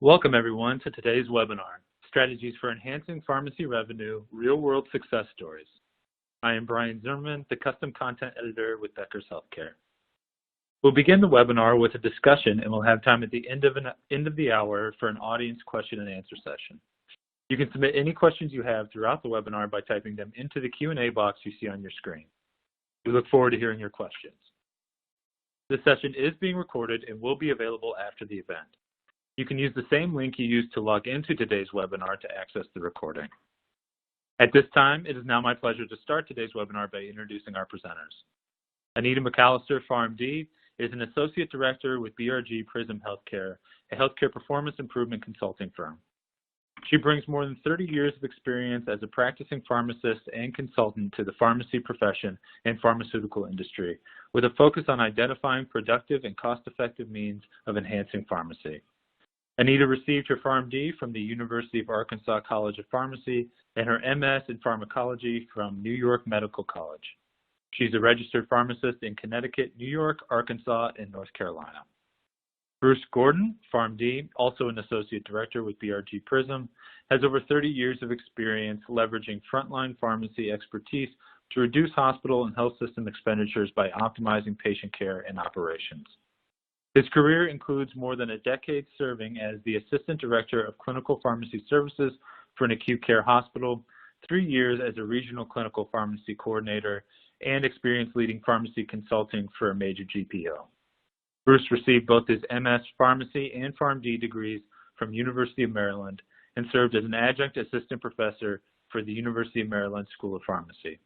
Welcome everyone to today's webinar, Strategies for Enhancing Pharmacy Revenue, Real-World Success Stories. I am Brian Zimmerman, the Custom Content Editor with Becker's Healthcare. We'll begin the webinar with a discussion and we'll have time at the end of the hour for an audience question and answer session. You can submit any questions you have throughout the webinar by typing them into the Q&A box you see on your screen. We look forward to hearing your questions. This session is being recorded and will be available after the event. You can use the same link you used to log into today's webinar to access the recording. At this time, it is now my pleasure to start today's webinar by introducing our presenters. Anita McAllister, PharmD, is an Associate Director with BRG Prism Healthcare, a healthcare performance improvement consulting firm. She brings more than 30 years of experience as a practicing pharmacist and consultant to the pharmacy profession and pharmaceutical industry, with a focus on identifying productive and cost-effective means of enhancing pharmacy. Anita received her PharmD from the University of Arkansas College of Pharmacy and her MS in Pharmacology from New York Medical College. She's a registered pharmacist in Connecticut, New York, Arkansas, and North Carolina. Bruce Gordon, PharmD, also an Associate Director with BRG Prism, has over 30 years of experience leveraging frontline pharmacy expertise to reduce hospital and health system expenditures by optimizing patient care and operations. His career includes more than a decade serving as the Assistant Director of Clinical Pharmacy Services for an acute care hospital, 3 years as a Regional Clinical Pharmacy Coordinator, and experience leading pharmacy consulting for a major GPO. Bruce received both his MS Pharmacy and PharmD degrees from University of Maryland and served as an Adjunct Assistant Professor for the University of Maryland School of Pharmacy.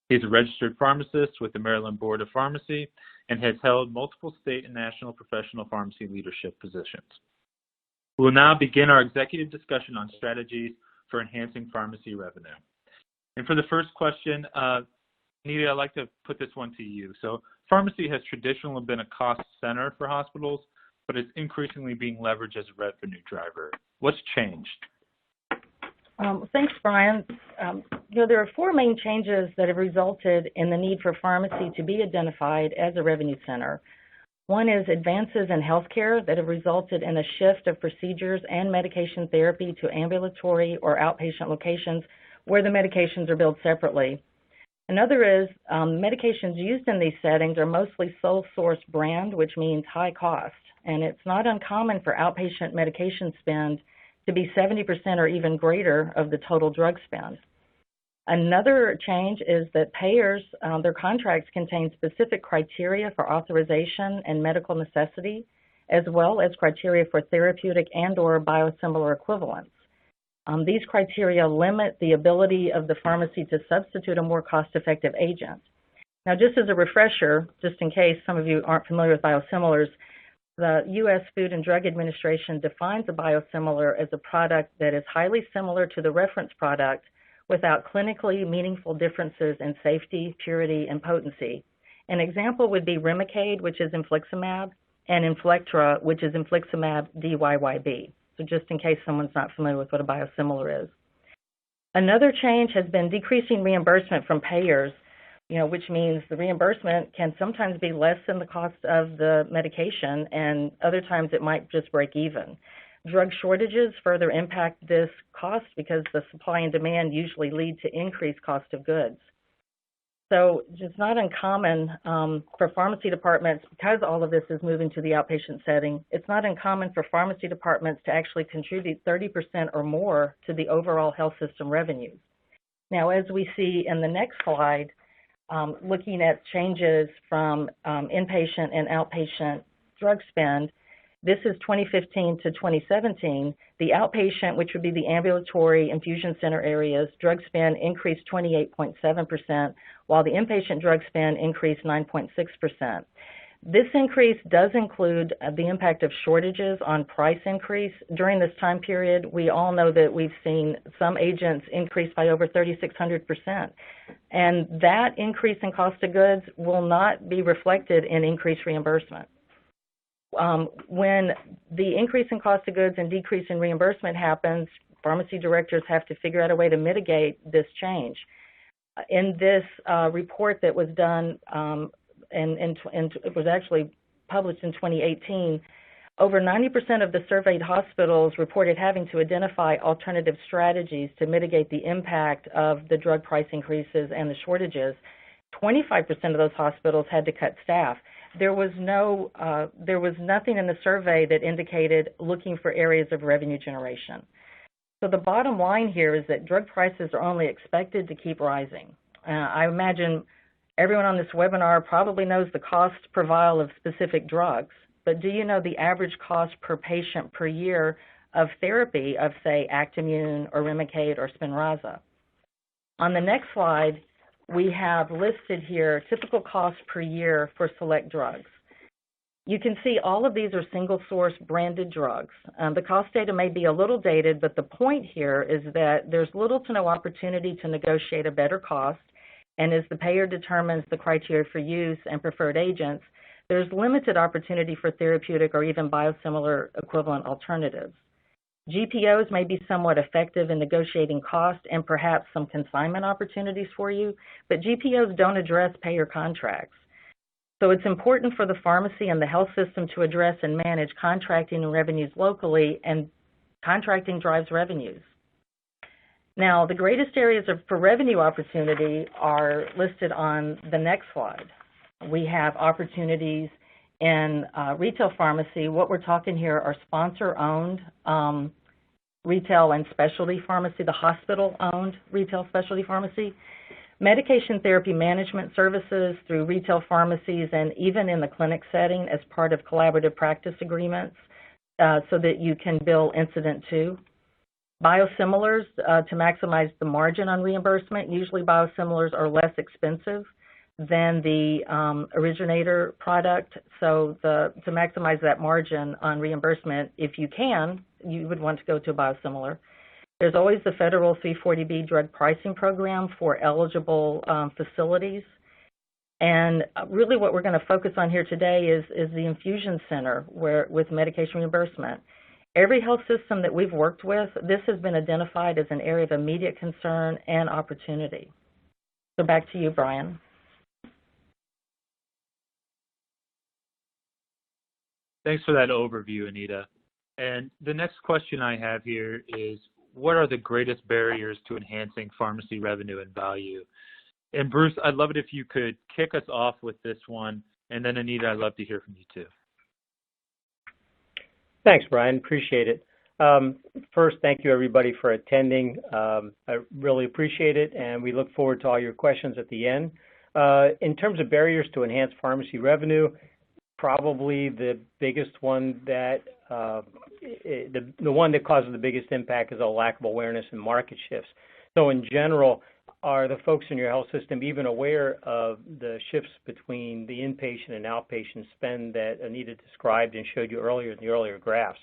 He's a registered pharmacist with the Maryland Board of Pharmacy and has held multiple state and national professional pharmacy leadership positions. We will now begin our executive discussion on strategies for enhancing pharmacy revenue. And for the first question, Anita, I'd like to put this one to you. So pharmacy has traditionally been a cost center for hospitals, but it's increasingly being leveraged as a revenue driver. What's changed? Thanks, Brian. There are 4 main changes that have resulted in the need for pharmacy to be identified as a revenue center. One is advances in healthcare that have resulted in a shift of procedures and medication therapy to ambulatory or outpatient locations where the medications are billed separately. Another is medications used in these settings are mostly sole source brand, which means high cost, and it's not uncommon for outpatient medication spend to be 70% or even greater of the total drug spend. Another change is that payers, their contracts contain specific criteria for authorization and medical necessity, as well as criteria for therapeutic and/or biosimilar equivalents. These criteria limit the ability of the pharmacy to substitute a more cost-effective agent. Now, just as a refresher, just in case some of you aren't familiar with biosimilars, the U.S. Food and Drug Administration defines a biosimilar as a product that is highly similar to the reference product without clinically meaningful differences in safety, purity, and potency. An example would be Remicade, which is infliximab, and Inflectra, which is infliximab DYYB. So just in case someone's not familiar with what a biosimilar is. Another change has been decreasing reimbursement from payers, which means the reimbursement can sometimes be less than the cost of the medication, and other times it might just break even. Drug shortages further impact this cost because the supply and demand usually lead to increased cost of goods. So it's not uncommon for pharmacy departments, because all of this is moving to the outpatient setting, it's not uncommon for pharmacy departments to actually contribute 30% or more to the overall health system revenues. Now, as we see in the next slide, looking at changes from inpatient and outpatient drug spend, this is 2015 to 2017. The outpatient, which would be the ambulatory infusion center areas, drug spend increased 28.7%, while the inpatient drug spend increased 9.6%. This increase does include the impact of shortages on price increase. During this time period, we all know that we've seen some agents increase by over 3,600%. And that increase in cost of goods will not be reflected in increased reimbursement. When the increase in cost of goods and decrease in reimbursement happens, pharmacy directors have to figure out a way to mitigate this change. In this report that was done, and it was actually published in 2018, Over 90% of the surveyed hospitals reported having to identify alternative strategies to mitigate the impact of the drug price increases and the shortages. 25% of those hospitals had to cut staff. There was nothing in the survey that indicated looking for areas of revenue generation. So the bottom line here is that drug prices are only expected to keep rising. I imagine everyone on this webinar probably knows the cost per vial of specific drugs, but do you know the average cost per patient per year of therapy of, say, Actimmune or Remicade or Spinraza? On the next slide, we have listed here typical costs per year for select drugs. You can see all of these are single-source branded drugs. The cost data may be a little dated, but the point here is that there's little to no opportunity to negotiate a better cost, and as the payer determines the criteria for use and preferred agents, there's limited opportunity for therapeutic or even biosimilar equivalent alternatives. GPOs may be somewhat effective in negotiating cost and perhaps some consignment opportunities for you, but GPOs don't address payer contracts. So it's important for the pharmacy and the health system to address and manage contracting and revenues locally, and contracting drives revenues. Now, the greatest areas for revenue opportunity are listed on the next slide. We have opportunities in retail pharmacy. What we're talking here are sponsor-owned retail and specialty pharmacy, the hospital-owned retail specialty pharmacy, medication therapy management services through retail pharmacies, and even in the clinic setting as part of collaborative practice agreements so that you can bill incident to. Biosimilars to maximize the margin on reimbursement. Usually biosimilars are less expensive than the originator product, so to maximize that margin on reimbursement, if you can, you would want to go to a biosimilar. There's always the federal 340B drug pricing program for eligible facilities. And really what we're going to focus on here today is the infusion center with medication reimbursement. Every health system that we've worked with, this has been identified as an area of immediate concern and opportunity. So back to you, Brian. Thanks for that overview, Anita. And the next question I have here is, what are the greatest barriers to enhancing pharmacy revenue and value? And Bruce, I'd love it if you could kick us off with this one, and then Anita, I'd love to hear from you too. Thanks, Brian. Appreciate it. First, thank you everybody for attending. I really appreciate it, and we look forward to all your questions at the end. In terms of barriers to enhance pharmacy revenue, probably the biggest one that the one that causes the biggest impact is a lack of awareness and market shifts. So in general, are the folks in your health system even aware of the shifts between the inpatient and outpatient spend that Anita described and showed you earlier in the earlier graphs?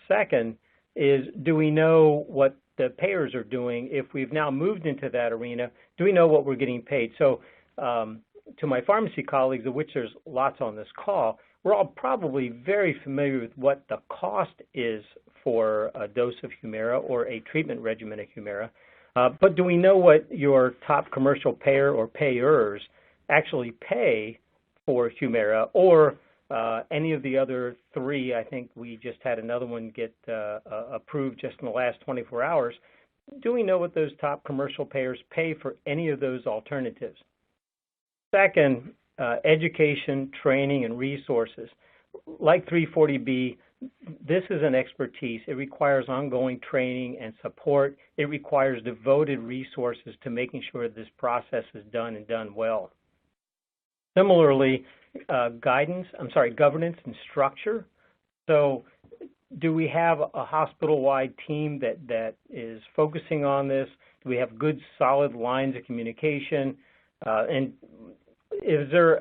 Second is, do we know what the payers are doing? If we've now moved into that arena, do we know what we're getting paid? So to my pharmacy colleagues, of which there's lots on this call, we're all probably very familiar with what the cost is for a dose of Humira or a treatment regimen of Humira. But do we know what your top commercial payer or payers actually pay for Humira, or any of the other three? I think we just had another one get approved just in the last 24 hours. Do we know what those top commercial payers pay for any of those alternatives? Second, education, training, and resources. Like 340B, this is an expertise. It requires ongoing training and support. It requires devoted resources to making sure this process is done and done well. Similarly, governance and structure. So do we have a hospital-wide team that is focusing on this? Do we have good, solid lines of communication? And is there,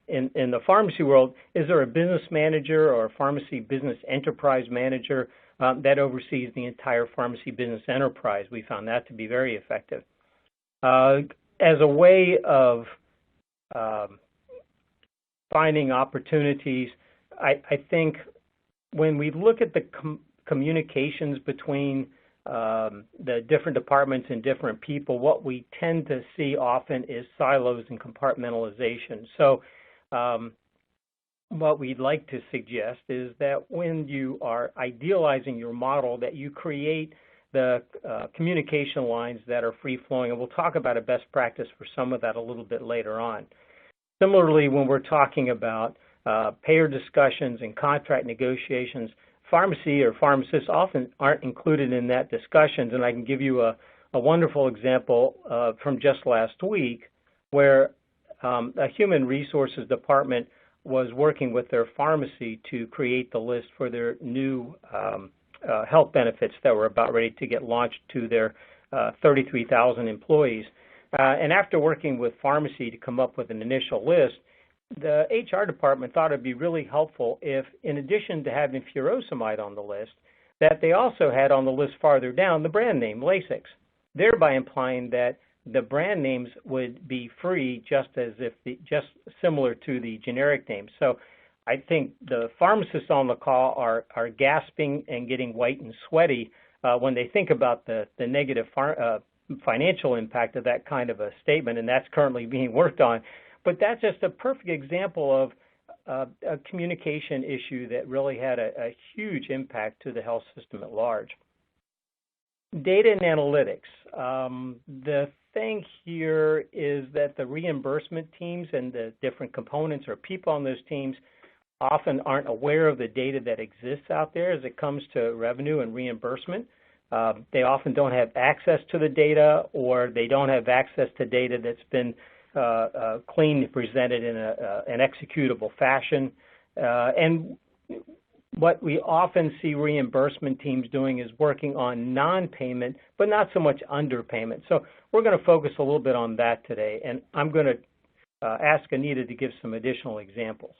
in the pharmacy world, is there a business manager or a pharmacy business enterprise manager that oversees the entire pharmacy business enterprise? We found that to be very effective. As a way of finding opportunities, I think when we look at the communications between the different departments and different people, what we tend to see often is silos and compartmentalization. So what we'd like to suggest is that when you are idealizing your model, that you create the communication lines that are free-flowing, and we'll talk about a best practice for some of that a little bit later on. Similarly, when we're talking about payer discussions and contract negotiations, pharmacy or pharmacists often aren't included in that discussions, and I can give you a wonderful example from just last week where a human resources department was working with their pharmacy to create the list for their new health benefits that were about ready to get launched to their 33,000 employees. And after working with pharmacy to come up with an initial list, the HR department thought it'd be really helpful if, in addition to having furosemide on the list, that they also had on the list farther down the brand name, Lasix, thereby implying that the brand names would be free just similar to the generic names. So I think the pharmacists on the call are gasping and getting white and sweaty when they think about the negative financial impact of that kind of a statement, and that's currently being worked on. But that's just a perfect example of a communication issue that really had a huge impact to the health system at large. Data and analytics. The thing here is that the reimbursement teams and the different components or people on those teams often aren't aware of the data that exists out there as it comes to revenue and reimbursement. They often don't have access to the data, or they don't have access to data that's been cleanly presented in an executable fashion. And what we often see reimbursement teams doing is working on non-payment, but not so much underpayment. So we're going to focus a little bit on that today, and I'm going to ask Anita to give some additional examples.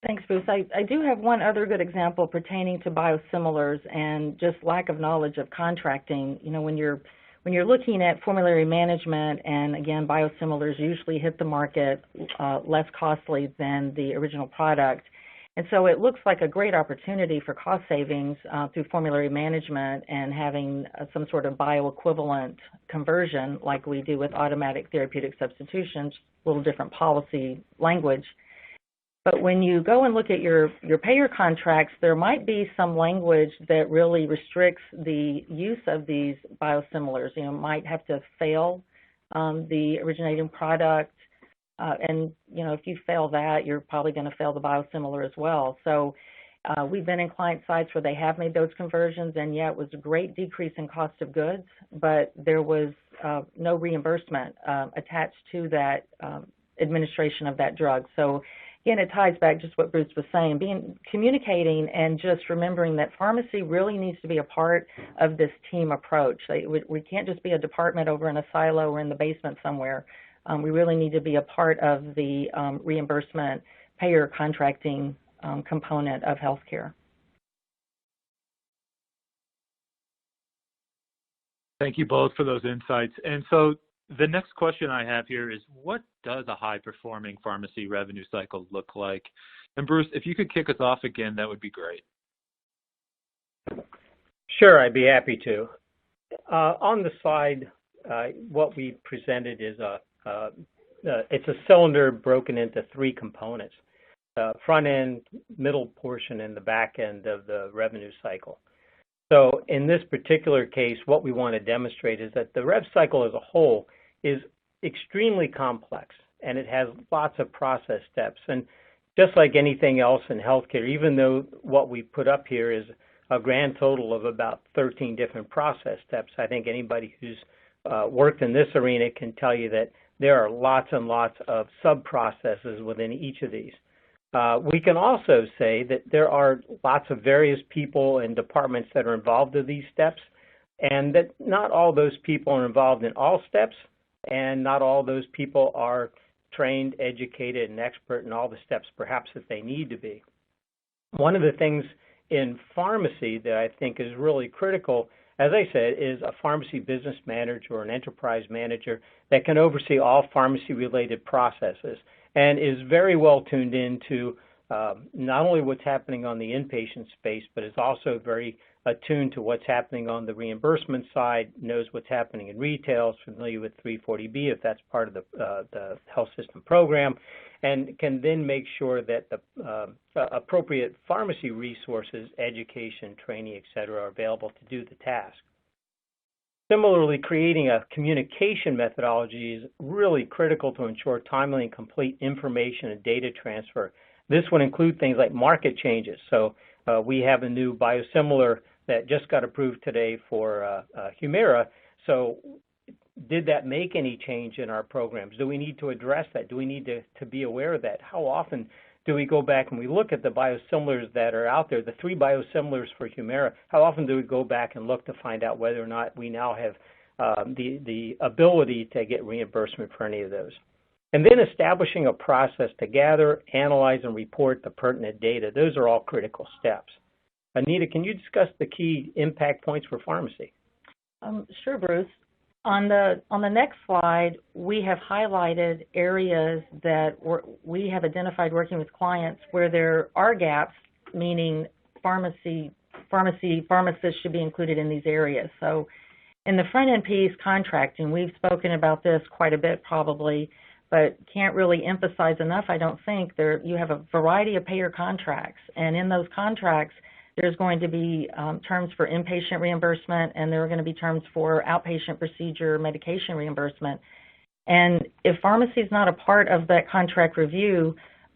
Thanks, Bruce. I do have one other good example pertaining to biosimilars and just lack of knowledge of contracting. You know, when you're looking at formulary management, and again, biosimilars usually hit the market less costly than the original product. And so it looks like a great opportunity for cost savings through formulary management and having some sort of bioequivalent conversion like we do with automatic therapeutic substitutions, a little different policy language. But when you go and look at your payer contracts, there might be some language that really restricts the use of these biosimilars. You know, might have to fail the originating product. And, you know, if you fail that, you're probably going to fail the biosimilar as well. So we've been in client sites where they have made those conversions, and yeah, it was a great decrease in cost of goods, but there was no reimbursement attached to that administration of that drug. So again, it ties back just what Bruce was saying, communicating and just remembering that pharmacy really needs to be a part of this team approach. We can't just be a department over in a silo or in the basement somewhere. We really need to be a part of the reimbursement payer contracting component of healthcare. Thank you both for those insights. And so the next question I have here is, what does a high-performing pharmacy revenue cycle look like? And Bruce, if you could kick us off again, that would be great. Sure, I'd be happy to. On the slide, what we presented is it's a cylinder broken into three components: front end, middle portion, and the back end of the revenue cycle. So in this particular case, what we want to demonstrate is that the rev cycle as a whole is extremely complex, and it has lots of process steps. And just like anything else in healthcare, even though what we put up here is a grand total of about 13 different process steps, I think anybody who's worked in this arena can tell you that there are lots and lots of sub-processes within each of these. We can also say that there are lots of various people and departments that are involved in these steps, and that not all those people are involved in all steps, and not all those people are trained, educated, and expert in all the steps perhaps that they need to be. One of the things in pharmacy that I think is really critical, as I said, is a pharmacy business manager or an enterprise manager that can oversee all pharmacy-related processes and is very well tuned into not only what's happening on the inpatient space, but is also very attuned to what's happening on the reimbursement side, knows what's happening in retail, is familiar with 340B if that's part of the health system program, and can then make sure that the appropriate pharmacy resources, education, training, et cetera, are available to do the task. Similarly, creating a communication methodology is really critical to ensure timely and complete information and data transfer. This would include things like market changes. So we have a new biosimilar that just got approved today for Humira. So did that make any change in our programs? Do we need to address that? Do we need to be aware of that? How often do we go back and we look at the biosimilars that are out there, the 3 biosimilars for Humira? How often do we go back and look to find out whether or not we now have the ability to get reimbursement for any of those? And then establishing a process to gather, analyze, and report the pertinent data. Those are all critical steps. Anita, can you discuss the key impact points for pharmacy? Sure, Bruce. On the next slide, we have highlighted areas that we have identified working with clients where there are gaps, meaning pharmacists should be included in these areas. So in the front-end piece, contracting, we've spoken about this quite a bit probably, but can't really emphasize enough, I don't think. You have a variety of payer contracts, and in those contracts, there's going to be terms for inpatient reimbursement, and there are going to be terms for outpatient procedure medication reimbursement. And if pharmacy is not a part of that contract review,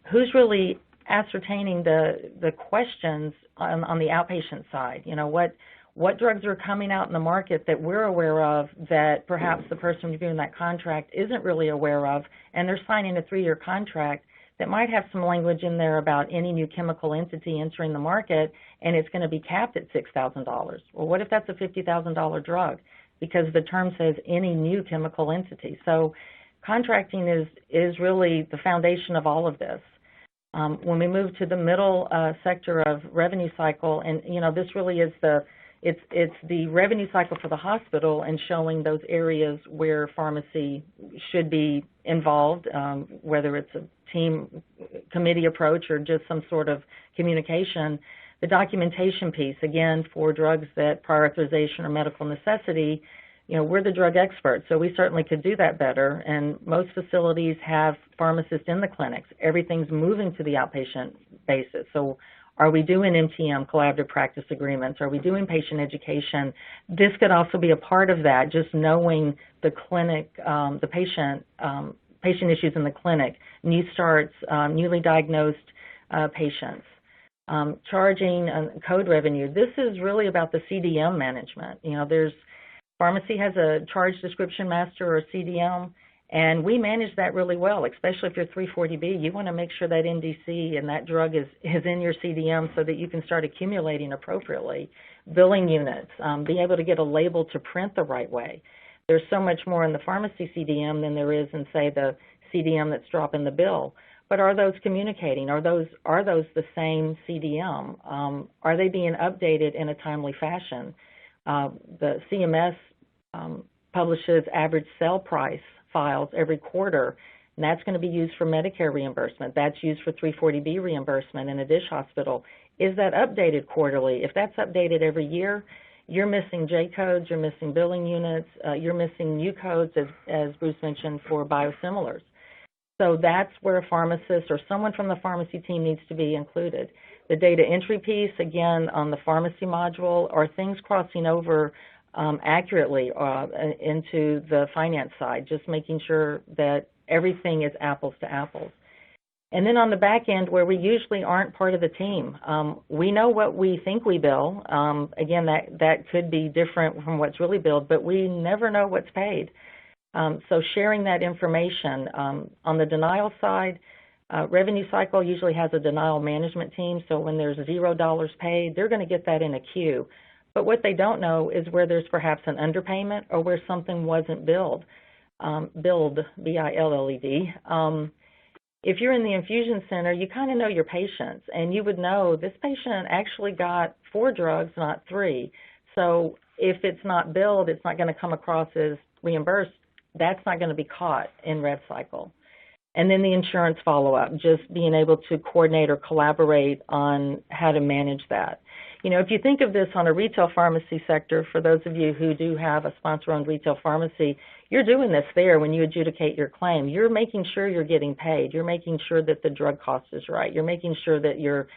who's really ascertaining the questions on the outpatient side? You know, what drugs are coming out in the market that we're aware of that perhaps the person reviewing that contract isn't really aware of, and they're signing a 3-year contract that might have some language in there about any new chemical entity entering the market, and it's going to be capped at $6,000. Well, what if that's a $50,000 drug? Because the term says any new chemical entity. So contracting is really the foundation of all of this. When we move to the middle sector of revenue cycle, and you know, this really is it's the revenue cycle for the hospital and showing those areas where pharmacy should be involved, whether it's a team committee approach or just some sort of communication. The documentation piece, again, for drugs that prior authorization or medical necessity, you know, we're the drug experts, so we certainly could do that better, and most facilities have pharmacists in the clinics. Everything's moving to the outpatient basis. So are we doing MTM, collaborative practice agreements? Are we doing patient education? This could also be a part of that, just knowing the clinic, the patient issues in the clinic, new starts, newly diagnosed patients. Charging code revenue. This is really about the CDM management. You know, pharmacy has a charge description master or CDM, and we manage that really well, especially if you're 340B. You want to make sure that NDC and that drug is in your CDM so that you can start accumulating appropriately. Billing units, being able to get a label to print the right way. There's so much more in the pharmacy CDM than there is in, say, the CDM that's dropping the bill. But are those communicating? Are those the same CDM? Are they being updated in a timely fashion? The CMS publishes average sale price files every quarter, and that's going to be used for Medicare reimbursement. That's used for 340B reimbursement in a DSH hospital. Is that updated quarterly? If that's updated every year, you're missing J codes, you're missing billing units, you're missing new codes, as Bruce mentioned, for biosimilars. So that's where a pharmacist or someone from the pharmacy team needs to be included. The data entry piece, again, on the pharmacy module, are things crossing over accurately into the finance side, just making sure that everything is apples to apples. And then on the back end, where we usually aren't part of the team, we know what we think we bill. Again, that could be different from what's really billed, but we never know what's paid. So sharing that information. On the denial side, revenue cycle usually has a denial management team, so when there's $0 paid, they're going to get that in a queue. But what they don't know is where there's perhaps an underpayment or where something wasn't billed, B-I-L-L-E-D. If you're in the infusion center, you kind of know your patients, and you would know this patient actually got 4 drugs, not 3. So if it's not billed, it's not going to come across as reimbursed. That's not going to be caught in rev cycle. And then the insurance follow-up, just being able to coordinate or collaborate on how to manage that. if you think of this on a retail pharmacy sector, for those of you who do have a sponsor-owned retail pharmacy, you're doing this there when you adjudicate your claim. You're making sure you're getting paid. You're making sure that the drug cost is right. You're making sure that your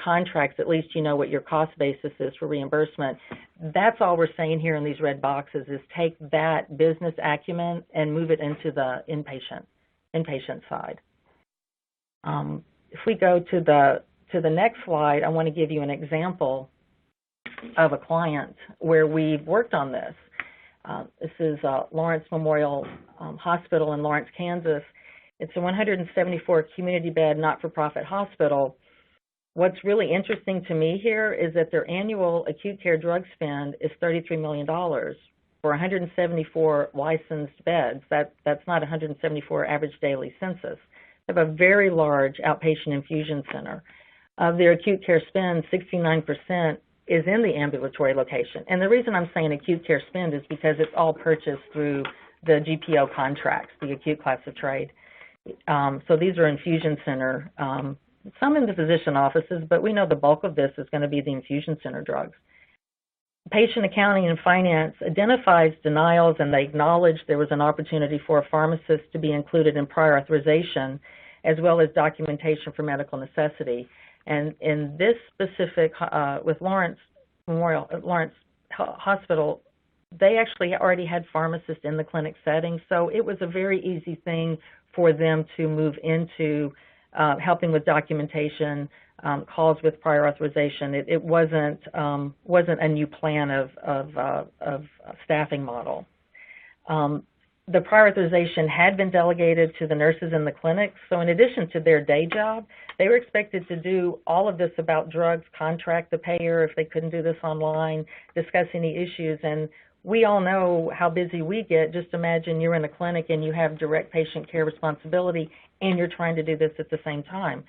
contracts, at least you know what your cost basis is for reimbursement. That's all we're saying here in these red boxes is take that business acumen and move it into the inpatient side. If we go to the next slide, I want to give you an example of a client where we've worked on this. This is Lawrence Memorial Hospital in Lawrence, Kansas. It's a 174 community bed not-for-profit hospital. What's really interesting to me here is that their annual acute care drug spend is $33 million for 174 licensed beds. That's not 174 average daily census. They have a very large outpatient infusion center. Of their acute care spend, 69% is in the ambulatory location. And the reason I'm saying acute care spend is because it's all purchased through the GPO contracts, the acute class of trade. So these are infusion center, some in the physician offices, but we know the bulk of this is going to be the infusion center drugs. Patient accounting and finance identifies denials, and they acknowledge there was an opportunity for a pharmacist to be included in prior authorization, as well as documentation for medical necessity. And in this specific, with Lawrence Hospital, they actually already had pharmacists in the clinic setting, so it was a very easy thing for them to move into helping with documentation, calls with prior authorization. It wasn't a new plan of staffing model. The prior authorization had been delegated to the nurses in the clinic, so in addition to their day job, they were expected to do all of this about drugs, contract the payer if they couldn't do this online, discuss any issues, and we all know how busy we get. Just imagine you're in a clinic and you have direct patient care responsibility and you're trying to do this at the same time.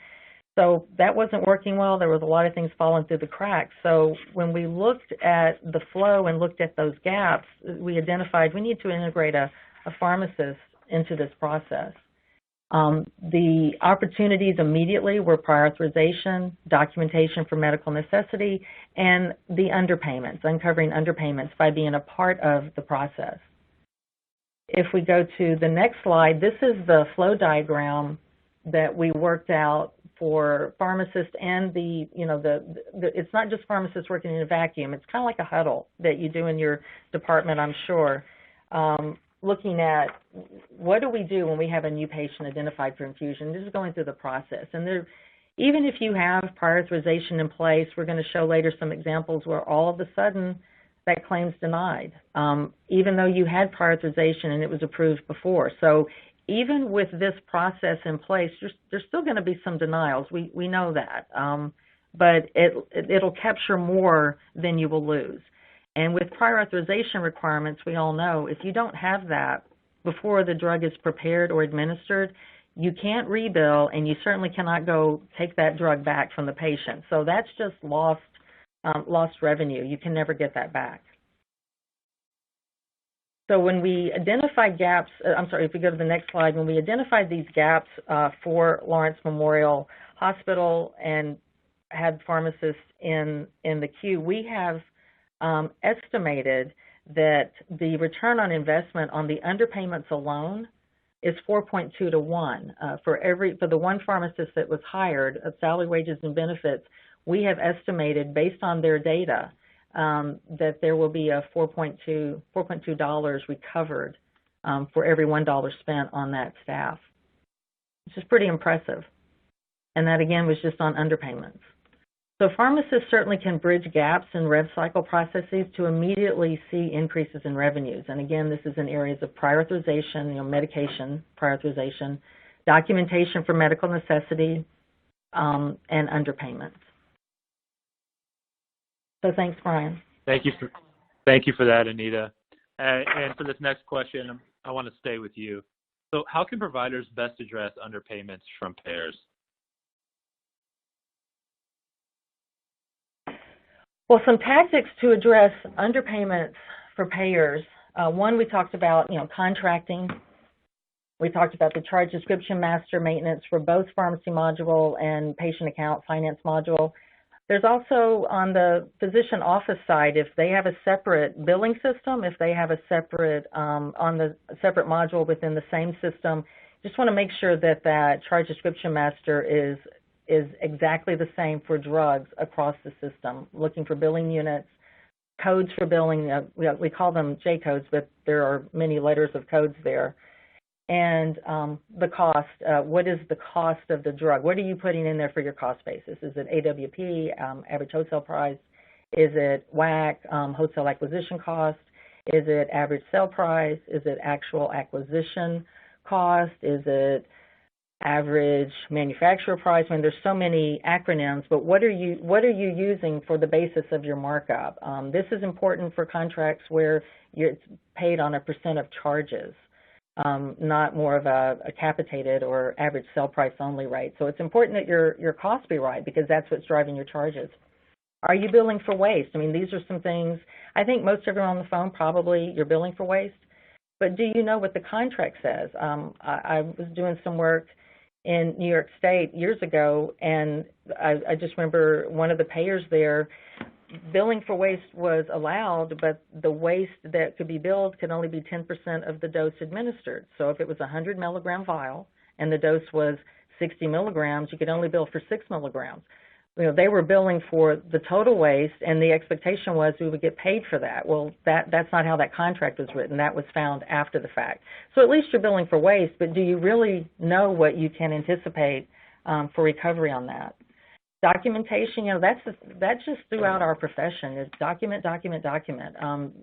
So that wasn't working well. There was a lot of things falling through the cracks. So when we looked at the flow and looked at those gaps, we identified we need to integrate a pharmacist into this process. The opportunities immediately were prior authorization, documentation for medical necessity, and the underpayments, uncovering underpayments by being a part of the process. If we go to the next slide, this is the flow diagram that we worked out for pharmacists and it's not just pharmacists working in a vacuum. It's kind of like a huddle that you do in your department, I'm sure. Looking at what do we do when we have a new patient identified for infusion. This is going through the process. And even if you have prior authorization in place, we're going to show later some examples where all of a sudden that claim's denied, even though you had prior authorization and it was approved before. So even with this process in place, there's still going to be some denials. We know that. But it'll capture more than you will lose. And with prior authorization requirements, we all know if you don't have that before the drug is prepared or administered, you can't rebill, and you certainly cannot go take that drug back from the patient. So that's just lost revenue. You can never get that back. So when we identified gaps, if we go to the next slide, when we identified these gaps for Lawrence Memorial Hospital and had pharmacists in the queue, we have estimated that the return on investment on the underpayments alone is 4.2 to 1. For the one pharmacist that was hired of salary, wages, and benefits, we have estimated based on their data that there will be a $4.2 recovered for every $1 spent on that staff, which is pretty impressive. And that again was just on underpayments. So pharmacists certainly can bridge gaps in rev cycle processes to immediately see increases in revenues. And again, this is in areas of prior authorization, medication prior authorization, documentation for medical necessity, and underpayments. So thanks, Brian. Thank you for that, Anita. And for this next question, I want to stay with you. So how can providers best address underpayments from payers? Well, some tactics to address underpayments for payers. One, we talked about, contracting. We talked about the charge description master maintenance for both pharmacy module and patient account finance module. There's also on the physician office side, if they have a separate billing system, if they have a separate, on the separate module within the same system, just want to make sure that that charge description master is exactly the same for drugs across the system, looking for billing units, codes for billing. We call them J codes, but there are many letters of codes there. And the cost, what is the cost of the drug? What are you putting in there for your cost basis? Is it AWP, average wholesale price? Is it WAC, wholesale acquisition cost? Is it average sale price? Is it actual acquisition cost? Is it average manufacturer price? I mean, there's so many acronyms, but what are you using for the basis of your markup? This is important for contracts where it's paid on a % of charges. Not more of a capitated or average sale price only rate. So it's important that your costs be right because that's what's driving your charges. Are you billing for waste? I mean, these are some things, I think most everyone on the phone probably you're billing for waste, but do you know what the contract says? I was doing some work in New York State years ago, and I just remember one of the payers there, billing for waste was allowed, but the waste that could be billed could only be 10% of the dose administered. So if it was a 100 milligram vial and the dose was 60 milligrams, you could only bill for 6 milligrams. You know, they were billing for the total waste, and the expectation was we would get paid for that. Well, that's not how that contract was written. That was found after the fact. So at least you're billing for waste, but do you really know what you can anticipate for recovery on that? Documentation, you know, that's just throughout our profession is document, document, document.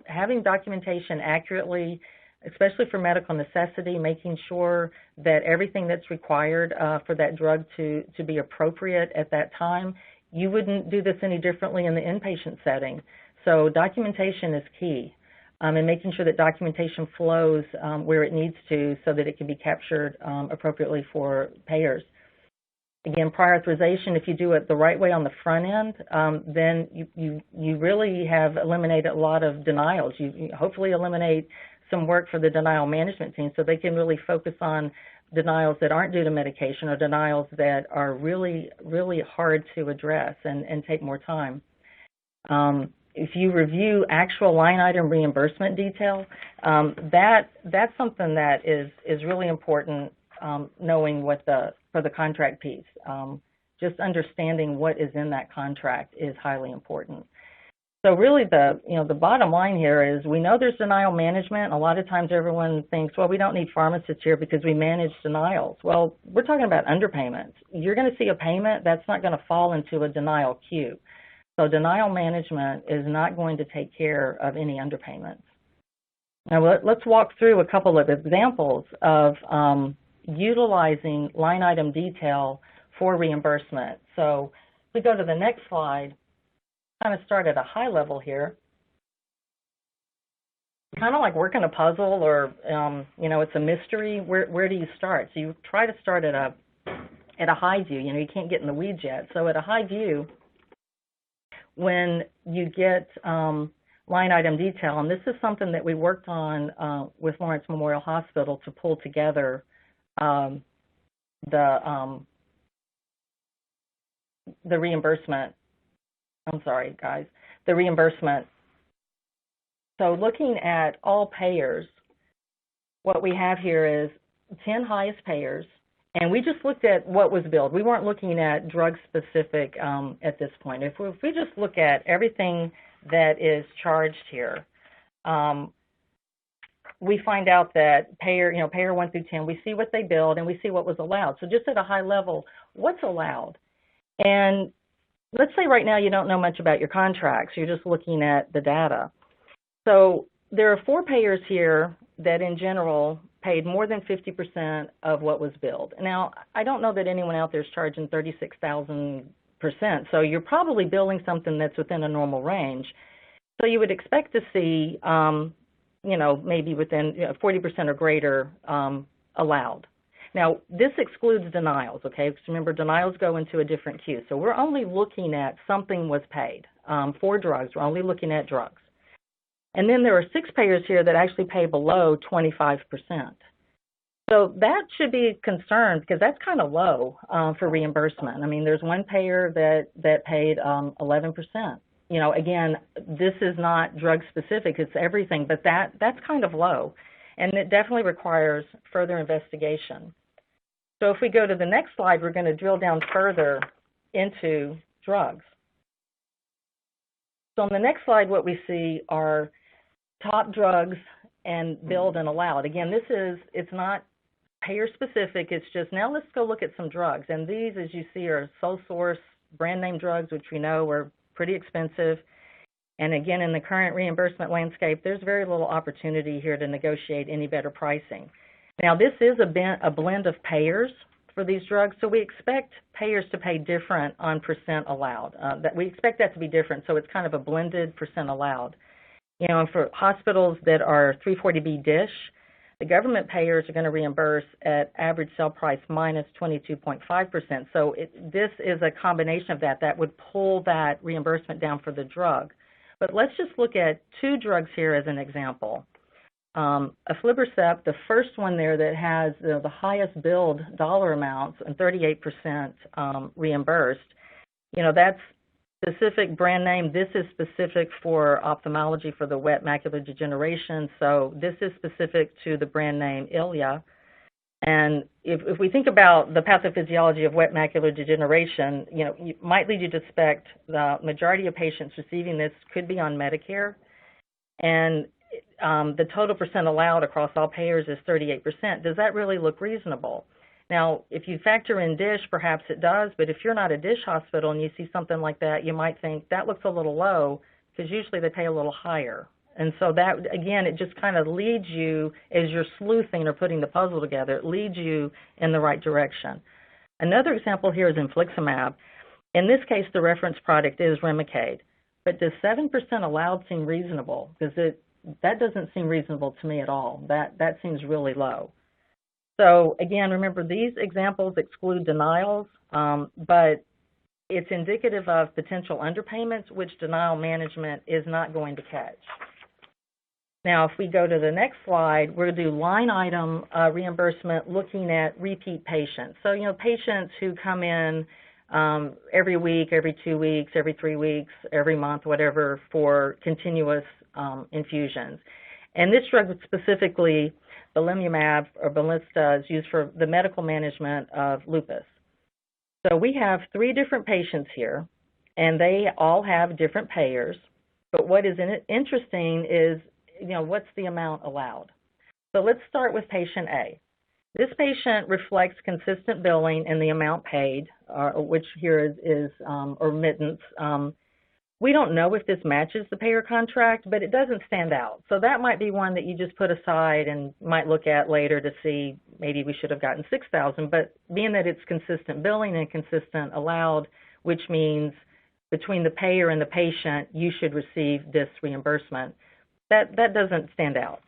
Having documentation accurately, especially for medical necessity, making sure that everything that's required for that drug to be appropriate at that time. You wouldn't do this any differently in the inpatient setting. So documentation is key, and making sure that documentation flows where it needs to so that it can be captured appropriately for payers. Again, prior authorization, if you do it the right way on the front end, then you really have eliminated a lot of denials. You hopefully eliminate some work for the denial management team so they can really focus on denials that aren't due to medication or denials that are really, really hard to address and take more time. If you review actual line item reimbursement detail, that's something that is really important, knowing what for the contract piece. Just understanding what is in that contract is highly important. So really the bottom line here is we know there's denial management. A lot of times everyone thinks, well, we don't need pharmacists here because we manage denials. Well, we're talking about underpayments. You're going to see a payment that's not going to fall into a denial queue. So denial management is not going to take care of any underpayments. Now let's walk through a couple of examples of utilizing line item detail for reimbursement. So if we go to the next slide, kind of start at a high level here. Kind of like working a puzzle or, you know, it's a mystery. Where do you start? So you try to start at a high view. You know, you can't get in the weeds yet. So at a high view, when you get line item detail, and this is something that we worked on with Lawrence Memorial Hospital to pull together the reimbursement. I'm sorry, guys, the reimbursement. So looking at all payers, what we have here is 10 highest payers, and we just looked at what was billed. We weren't looking at drug-specific at this point. If we just look at everything that is charged here, we find out that payer 1 through 10, we see what they billed and we see what was allowed. So just at a high level, what's allowed? And let's say right now you don't know much about your contracts. You're just looking at the data. So there are 4 payers here that in general paid more than 50% of what was billed. Now, I don't know that anyone out there is charging 36,000%, so you're probably billing something that's within a normal range. So you would expect to see, you know, maybe within 40% or greater allowed. Now, this excludes denials, okay? Because remember, denials go into a different queue. So we're only looking at something was paid. For drugs, we're only looking at drugs. And then there are 6 payers here that actually pay below 25%. So that should be a concern because that's kind of low for reimbursement. I mean, there's one payer that paid 11%. You know, again, this is not drug specific, it's everything, but that's kind of low. And it definitely requires further investigation. So if we go to the next slide, we're going to drill down further into drugs. So on the next slide, what we see are top drugs and billed and allowed. Again, it's not payer specific, it's just now let's go look at some drugs. And these, as you see, are sole source brand name drugs, which we know are pretty expensive. And again, in the current reimbursement landscape, there's very little opportunity here to negotiate any better pricing. Now, this is a blend of payers for these drugs, so we expect payers to pay different on percent allowed. We expect that to be different, so it's kind of a blended percent allowed. You know, for hospitals that are 340B DSH, the government payers are going to reimburse at average sale price minus 22.5%. So this is a combination of that would pull that reimbursement down for the drug. But let's just look at two drugs here as an example. Aflibercept, the first one there that has the highest billed dollar amounts and 38% reimbursed, you know, that's specific brand name. This is specific for ophthalmology for the wet macular degeneration. So this is specific to the brand name Eylea. And if we think about the pathophysiology of wet macular degeneration, you know, it might lead you to suspect the majority of patients receiving this could be on Medicare. And the total percent allowed across all payers is 38%. Does that really look reasonable? Now, if you factor in DSH, perhaps it does, but if you're not a DSH hospital and you see something like that, you might think that looks a little low because usually they pay a little higher. And so that, again, it just kind of leads you, as you're sleuthing or putting the puzzle together, it leads you in the right direction. Another example here is infliximab. In this case, the reference product is Remicade. But does 7% allowed seem reasonable? Because that doesn't seem reasonable to me at all. That seems really low. So again, remember, these examples exclude denials, but it's indicative of potential underpayments, which denial management is not going to catch. Now, if we go to the next slide, we're going to do line item reimbursement looking at repeat patients. So, you know, patients who come in every week, every 2 weeks, every 3 weeks, every month, whatever, for continuous infusions. And this drug specifically, belimumab or Benlysta, is used for the medical management of lupus. So we have 3 different patients here, and they all have different payers. But what is interesting is, you know, what's the amount allowed? So let's start with patient A. This patient reflects consistent billing in the amount paid, which here is or remittance. We don't know if this matches the payer contract, but it doesn't stand out. So that might be one that you just put aside and might look at later to see maybe we should have gotten $6,000. But being that it's consistent billing and consistent allowed, which means between the payer and the patient, you should receive this reimbursement, that doesn't stand out.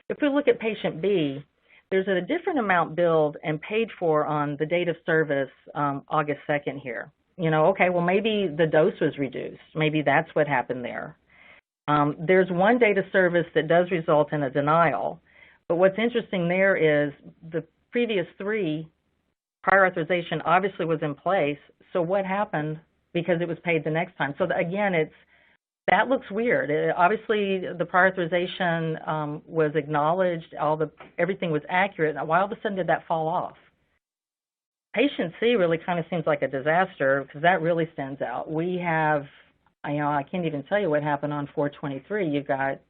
If we look at patient B, there's a different amount billed and paid for on the date of service, August 2nd here. You know, okay, well, maybe the dose was reduced. Maybe that's what happened there. There's one date of service that does result in a denial, but what's interesting there is the previous 3 prior authorization obviously was in place, so what happened because it was paid the next time? So again, that looks weird. Obviously, the prior authorization was acknowledged, everything was accurate, and why all of a sudden did that fall off? Patient C really kind of seems like a disaster because that really stands out. We have, you know, I can't even tell you what happened on 423. You've got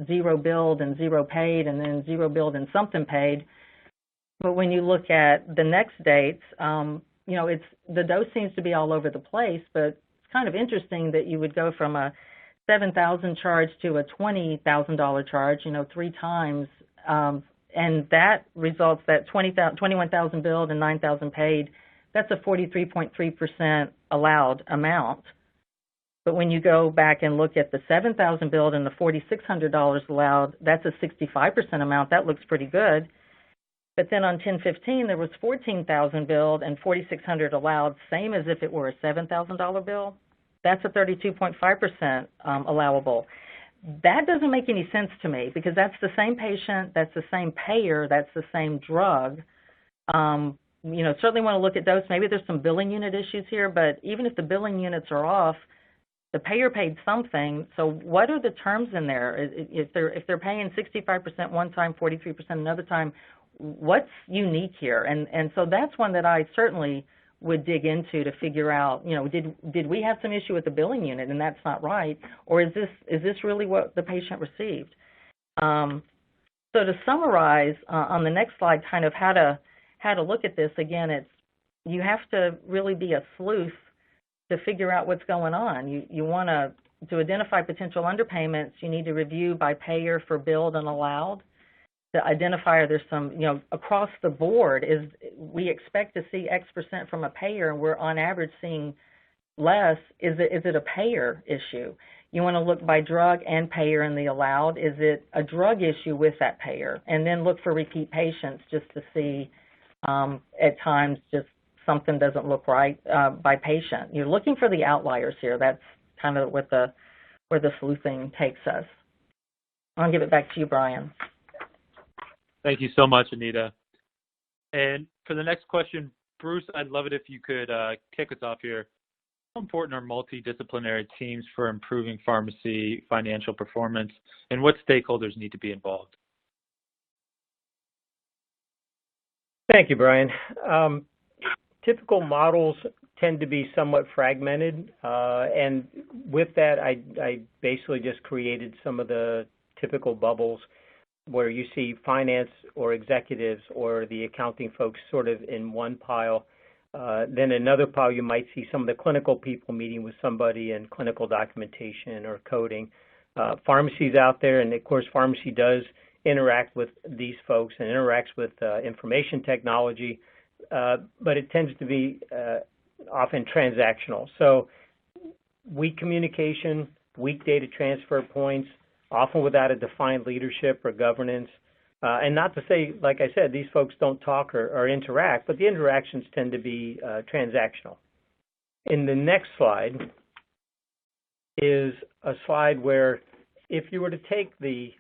0 billed and 0 paid and then 0 billed and something paid. But when you look at the next dates, you know, the dose seems to be all over the place, but it's kind of interesting that you would go from a $7,000 charge to a $20,000 charge, you know, 3 times. And that results that 21,000 billed and 9,000 paid. That's a 43.3% allowed amount. But when you go back and look at the 7,000 billed and the $4,600 allowed, that's a 65% amount. That looks pretty good. But then on 1015, there was 14,000 billed and 4,600 allowed, same as if it were a $7,000 bill. That's a 32.5% allowable. That doesn't make any sense to me because that's the same patient, that's the same payer, that's the same drug. Certainly want to look at those. Maybe there's some billing unit issues here, but even if the billing units are off, the payer paid something. So what are the terms in there? If they're paying 65% one time, 43% another time, what's unique here? And so that's one that I certainly would dig into to figure out, did we have some issue with the billing unit and that's not right, or is this really what the patient received? So to summarize on the next slide, kind of how to look at this, again, you have to really be a sleuth to figure out what's going on. You want to identify potential underpayments, you need to review by payer for billed and allowed. To identify there's some, across the board, we expect to see X% from a payer and we're on average seeing less. Is it a payer issue? You want to look by drug and payer in the allowed. Is it a drug issue with that payer? And then look for repeat patients just to see at times just something doesn't look right by patient. You're looking for the outliers here. That's kind of where the sleuthing takes us. I'll give it back to you, Brian. Thank you so much, Anita. And for the next question, Bruce, I'd love it if you could kick us off here. How important are multidisciplinary teams for improving pharmacy financial performance, and what stakeholders need to be involved? Thank you, Brian. Typical models tend to be somewhat fragmented, and with that, I basically just created some of the typical bubbles where you see finance or executives or the accounting folks sort of in one pile. Then another pile, you might see some of the clinical people meeting with somebody in clinical documentation or coding. Pharmacy's out there, and of course, pharmacy does interact with these folks and interacts with information technology, but it tends to be often transactional. So weak communication, weak data transfer points, often without a defined leadership or governance. And not to say, like I said, these folks don't talk or interact, but the interactions tend to be transactional. In the next slide is a slide where if you were to take the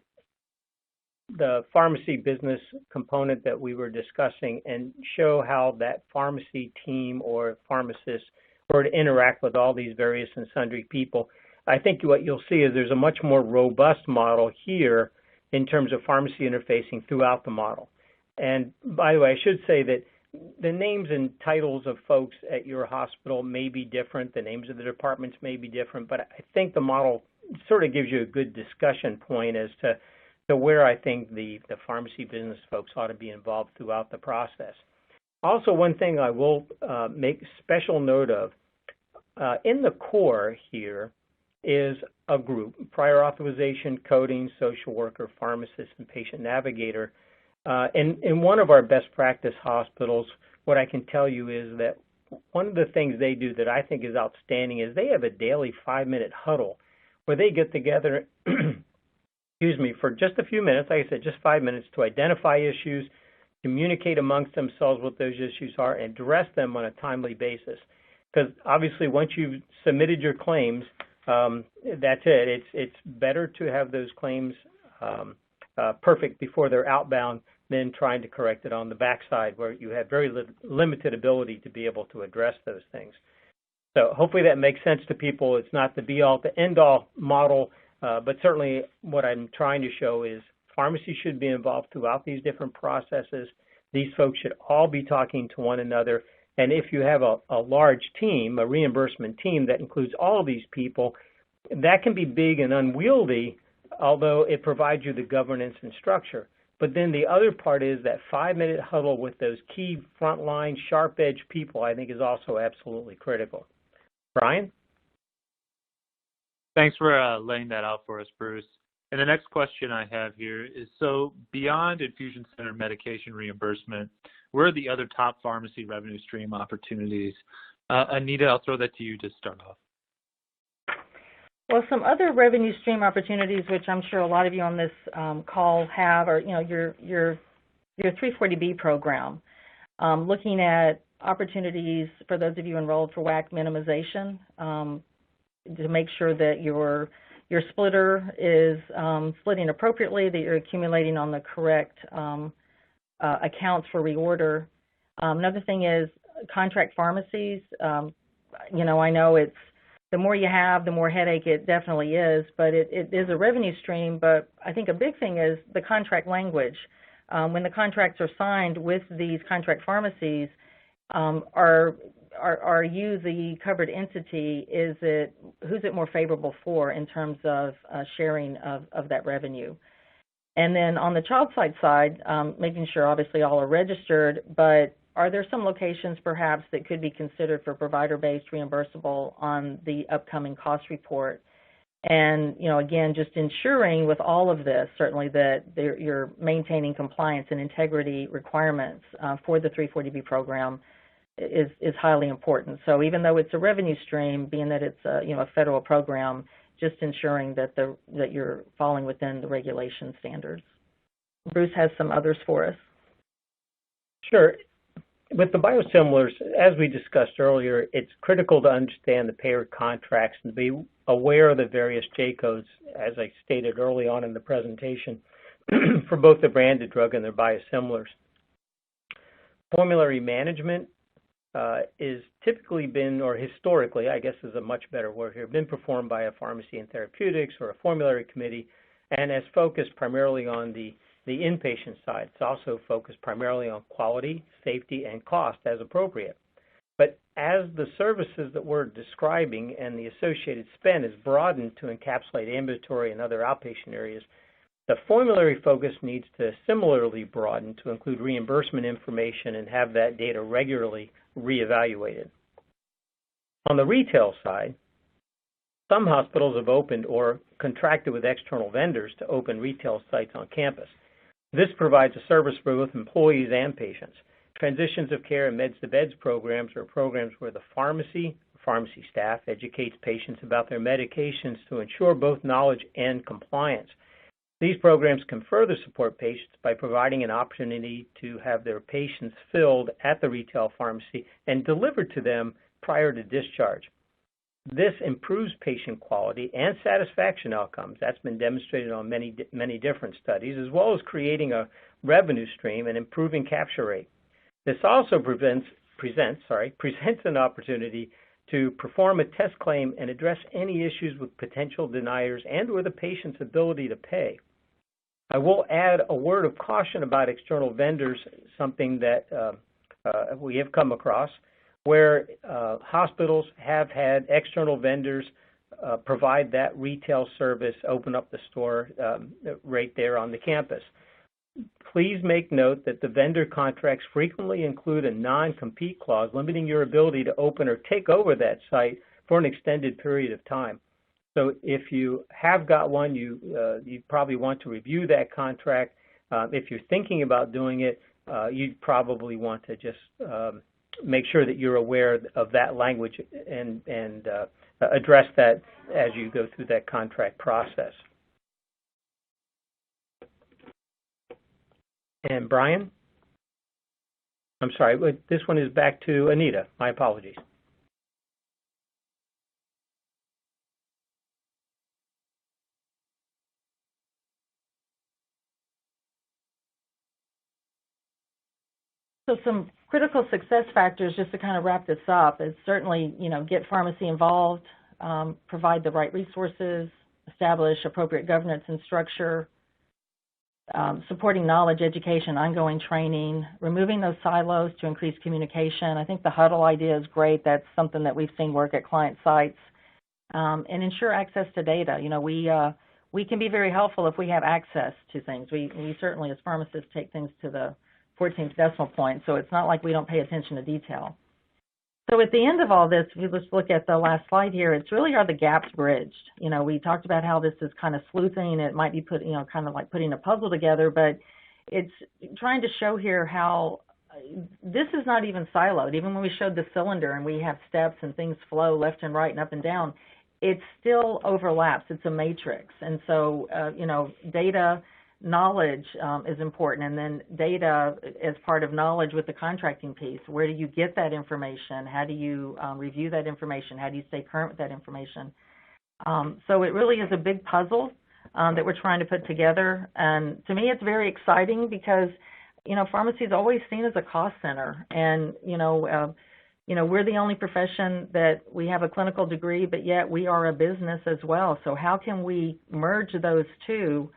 pharmacy business component that we were discussing and show how that pharmacy team or pharmacist were to interact with all these various and sundry people, I think what you'll see is there's a much more robust model here in terms of pharmacy interfacing throughout the model. And by the way, I should say that the names and titles of folks at your hospital may be different, the names of the departments may be different, but I think the model sort of gives you a good discussion point as to where I think the pharmacy business folks ought to be involved throughout the process. Also, one thing I will make special note of, in the core here, is a group, prior authorization, coding, social worker, pharmacist, and patient navigator. In one of our best practice hospitals, what I can tell you is that one of the things they do that I think is outstanding is they have a daily 5-minute huddle where they get together, excuse me, for just a few minutes, like I said, just 5 minutes to identify issues, communicate amongst themselves what those issues are, and address them on a timely basis. Because obviously once you've submitted your claims, that's it. It's better to have those claims perfect before they're outbound than trying to correct it on the backside where you have very limited ability to be able to address those things. So hopefully that makes sense to people. It's not the be-all, the end-all model, but certainly what I'm trying to show is pharmacy should be involved throughout these different processes. These folks should all be talking to one another. And if you have a large team, a reimbursement team that includes all of these people, that can be big and unwieldy, although it provides you the governance and structure. But then the other part is that 5-minute huddle with those key frontline, sharp-edge people, I think, is also absolutely critical. Brian? Thanks for laying that out for us, Bruce. And the next question I have here is, so beyond infusion center medication reimbursement, where are the other top pharmacy revenue stream opportunities? Anita, I'll throw that to you to start off. Well, some other revenue stream opportunities, which I'm sure a lot of you on this call have, are your 340B program, looking at opportunities for those of you enrolled for WAC minimization to make sure that your your splitter is splitting appropriately, that you're accumulating on the correct accounts for reorder. Another thing is contract pharmacies. You know, I know it's the more you have, the more headache it definitely is, but it is a revenue stream. But I think a big thing is the contract language. When the contracts are signed with these contract pharmacies, are you the covered entity? Who's it more favorable for in terms of sharing of that revenue? And then on the child side, making sure obviously all are registered, but are there some locations perhaps that could be considered for provider-based reimbursable on the upcoming cost report? And, you know, again, just ensuring with all of this, certainly that you're maintaining compliance and integrity requirements for the 340B program is highly important. So even though it's a revenue stream, being that it's a federal program, just ensuring that you're falling within the regulation standards. Bruce has some others for us. Sure. With the biosimilars, as we discussed earlier, it's critical to understand the payer contracts and be aware of the various J-codes, as I stated early on in the presentation, for both the branded drug and their biosimilars. Formulary management is typically been, or historically, I guess is a much better word here, been performed by a pharmacy and therapeutics or a formulary committee, and has focused primarily on the inpatient side. It's also focused primarily on quality, safety, and cost as appropriate. But as the services that we're describing and the associated spend is broadened to encapsulate ambulatory and other outpatient areas, the formulary focus needs to similarly broaden to include reimbursement information and have that data regularly reevaluated. On the retail side, some hospitals have opened or contracted with external vendors to open retail sites on campus. This provides a service for both employees and patients. Transitions of care and meds-to-beds programs are programs where the pharmacy staff educates patients about their medications to ensure both knowledge and compliance. These programs can further support patients by providing an opportunity to have their patients filled at the retail pharmacy and delivered to them prior to discharge. This improves patient quality and satisfaction outcomes. That's been demonstrated on many different studies, as well as creating a revenue stream and improving capture rate. This also presents an opportunity to perform a test claim and address any issues with potential deniers and or the patient's ability to pay. I will add a word of caution about external vendors, something that we have come across, where hospitals have had external vendors provide that retail service, open up the store right there on the campus. Please make note that the vendor contracts frequently include a non-compete clause limiting your ability to open or take over that site for an extended period of time. So if you have got one, you probably want to review that contract. If you're thinking about doing it, you'd probably want to just make sure that you're aware of that language and address that as you go through that contract process. And Brian? I'm sorry, this one is back to Anita. My apologies. So some critical success factors, just to kind of wrap this up, is certainly, get pharmacy involved, provide the right resources, establish appropriate governance and structure, supporting knowledge, education, ongoing training, removing those silos to increase communication. I think the huddle idea is great. That's something that we've seen work at client sites. And ensure access to data. We can be very helpful if we have access to things. We certainly, as pharmacists, take things to the 14th decimal point, so it's not like we don't pay attention to detail. So at the end of all this, if you just look at the last slide here, it's really are the gaps bridged. We talked about how this is kind of sleuthing. It might be kind of like putting a puzzle together, but it's trying to show here how this is not even siloed. Even when we showed the cylinder and we have steps and things flow left and right and up and down, it still overlaps. It's a matrix. And so, data, knowledge is important, and then data as part of knowledge with the contracting piece. Where do you get that information? How do you review that information? How do you stay current with that information? So it really is a big puzzle that we're trying to put together. And to me, it's very exciting because, pharmacy is always seen as a cost center. And, we're the only profession that we have a clinical degree, but yet we are a business as well. So how can we merge those two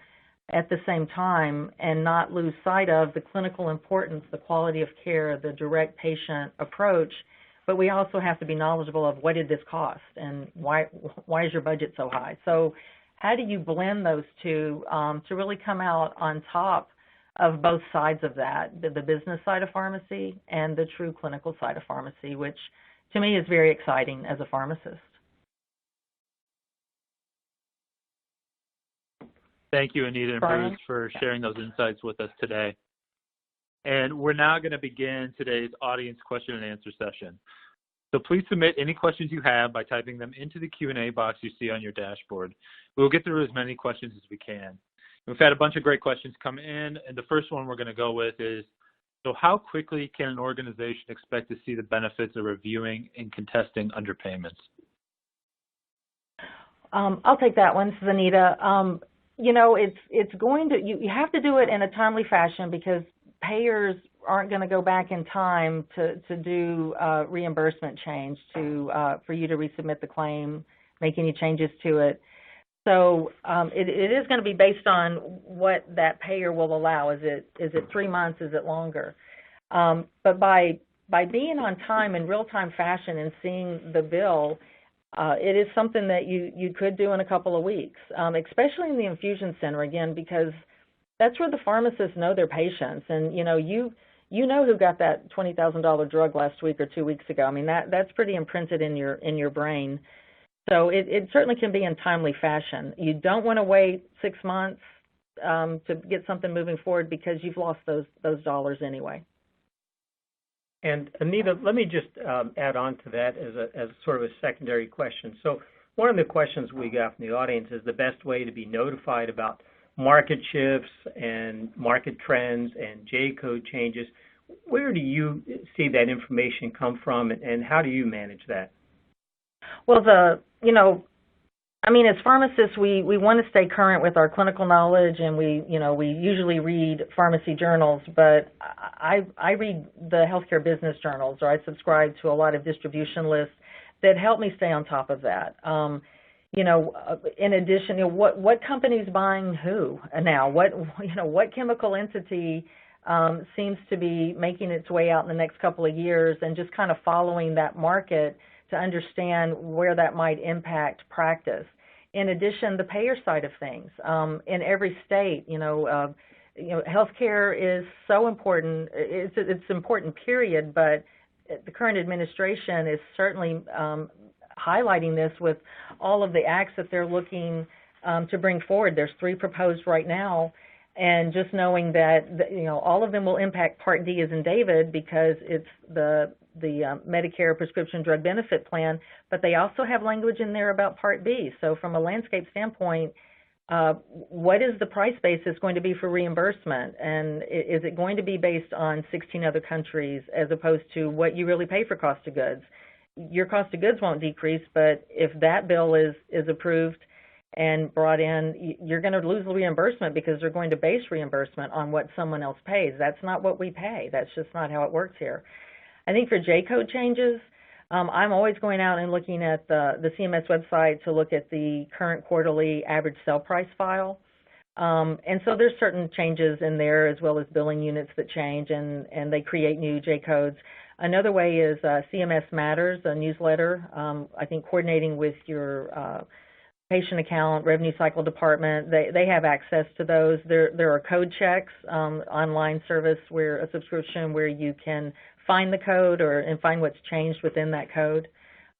at the same time and not lose sight of the clinical importance, the quality of care, the direct patient approach, but we also have to be knowledgeable of what did this cost and why is your budget so high? So how do you blend those two to really come out on top of both sides of that, the business side of pharmacy and the true clinical side of pharmacy, which to me is very exciting as a pharmacist. Thank you, Anita and Brian? Bruce, for sharing those insights with us today. And we're now going to begin today's audience question and answer session. So please submit any questions you have by typing them into the Q&A box you see on your dashboard. We will get through as many questions as we can. We've had a bunch of great questions come in, and the first one we're going to go with is, so how quickly can an organization expect to see the benefits of reviewing and contesting underpayments? I'll take that one. This is Anita. It's going to, you have to do it in a timely fashion because payers aren't going to go back in time to do reimbursement change for you to resubmit the claim, make any changes to it. So it is going to be based on what that payer will allow. Is it 3 months? Is it longer? But by being on time in real-time fashion and seeing the bill, it is something that you could do in a couple of weeks, especially in the infusion center, again, because that's where the pharmacists know their patients. And, you know who got that $20,000 drug last week or 2 weeks ago. I mean, that's pretty imprinted in your brain. So it certainly can be in timely fashion. You don't want to wait 6 months to get something moving forward because you've lost those dollars anyway. And Anita, let me just add on to that as sort of a secondary question. So one of the questions we got from the audience is the best way to be notified about market shifts and market trends and J-code changes. Where do you see that information come from, and how do you manage that? Well, as pharmacists, we want to stay current with our clinical knowledge, and we usually read pharmacy journals, but I read the healthcare business journals, or I subscribe to a lot of distribution lists that help me stay on top of that. In addition, what company's buying who now? What chemical entity seems to be making its way out in the next couple of years, and just kind of following that market to understand where that might impact practice. In addition, the payer side of things. In every state, healthcare is so important. It's important, period, but the current administration is certainly highlighting this with all of the acts that they're looking to bring forward. There's 3 proposed right now, and just knowing that all of them will impact Part D as in David because it's the Medicare prescription drug benefit plan, but they also have language in there about Part B. So from a landscape standpoint, what is the price basis going to be for reimbursement? And is it going to be based on 16 other countries as opposed to what you really pay for cost of goods? Your cost of goods won't decrease, but if that bill is approved and brought in, you're going to lose the reimbursement because they're going to base reimbursement on what someone else pays. That's not what we pay. That's just not how it works here. I think for J-code changes, I'm always going out and looking at the CMS website to look at the current quarterly average sale price file. And so there's certain changes in there as well as billing units that change, and they create new J-codes. Another way is CMS Matters, a newsletter, I think coordinating with your patient account, revenue cycle department. They have access to those. There are code checks, online service where a subscription where you can find the code and find what's changed within that code.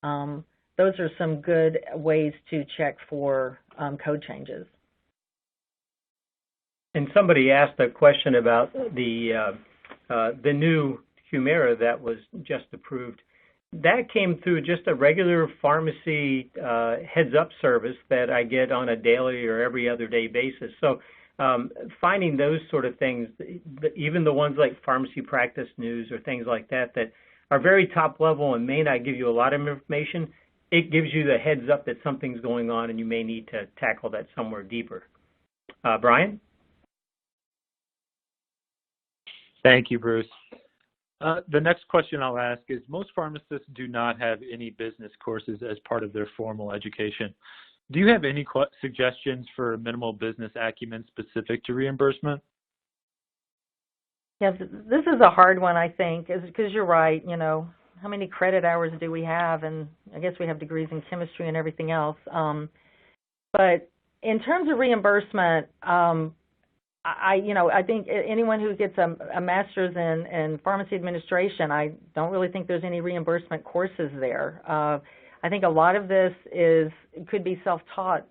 Those are some good ways to check for code changes. And somebody asked a question about the new Humira that was just approved. That came through just a regular pharmacy heads-up service that I get on a daily or every other day basis. So finding those sort of things, even the ones like Pharmacy Practice News or things like that that are very top level and may not give you a lot of information, it gives you the heads up that something's going on and you may need to tackle that somewhere deeper. Brian? Thank you, Bruce. The next question I'll ask is, most pharmacists do not have any business courses as part of their formal education. Do you have any suggestions for minimal business acumen specific to reimbursement? Yeah, this is a hard one, I think, because you're right. You know, how many credit hours do we have? And I guess we have degrees in chemistry and everything else. But in terms of reimbursement, I think anyone who gets a master's in pharmacy administration, I don't really think there's any reimbursement courses there. I think a lot of this could be self-taught